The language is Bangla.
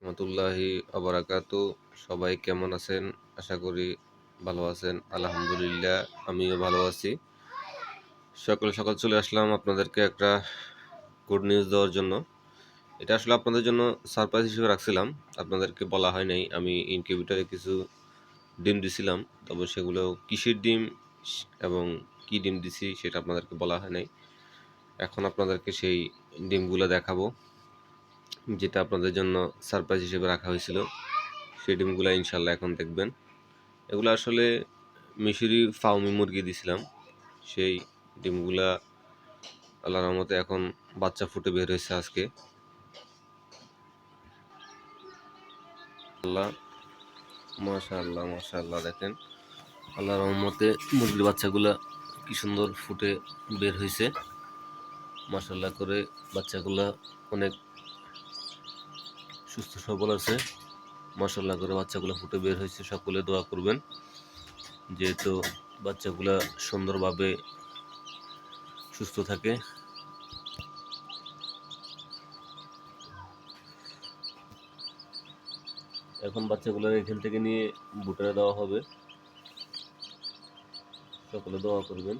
রহমতুল্লাহি আবরাকাতু। সবাই কেমন আছেন? আশা করি ভালো আছেন। আলহামদুলিল্লাহ, আমিও ভালো আছি। সকাল সকাল চলে আসলাম আপনাদেরকে একটা গুড নিউজ দেওয়ার জন্য। এটা আসলে আপনাদের জন্য সারপ্রাইজ হিসেবে রাখছিলাম, আপনাদেরকে বলা হয় নাই। আমি ইনকিউবেটরে কিছু ডিম দিছিলাম, তবে সেগুলো কিসের ডিম এবং কি ডিম দিছি সেটা আপনাদেরকে বলা হয় নাই। এখন আপনাদেরকে সেই ডিমগুলো দেখাবো, যেটা আপনাদের জন্য সারপ্রাইজ হিসেবে রাখা হয়েছিল। সেই ডিমগুলো ইনশাল্লাহ এখন দেখবেন। এগুলো আসলে মিশরি ফাউমি মুরগি দিছিলাম। সেই ডিমগুলা আল্লাহর রহমতে এখন বাচ্চা ফুটে বের হয়েছে আজকে। আল্লাহ, মাশাআল্লাহ মাশাআল্লাহ, দেখেন আল্লাহর রহমতে মুরগির বাচ্চাগুলা কি সুন্দর ফুটে বের হয়েছে। মাশাআল্লাহ করে বাচ্চাগুলা অনেক সুস্থ সবল আছে। মাশাআল্লাহ করে বাচ্চাগুলো ফুটে বের হয়েছে। সকলে দোয়া করবেন যেহেতু বাচ্চাগুলা সুন্দরভাবে সুস্থ থাকে। এখন বাচ্চাগুলো এখান থেকে নিয়ে বুটারে দেওয়া হবে। সকলে দোয়া করবেন।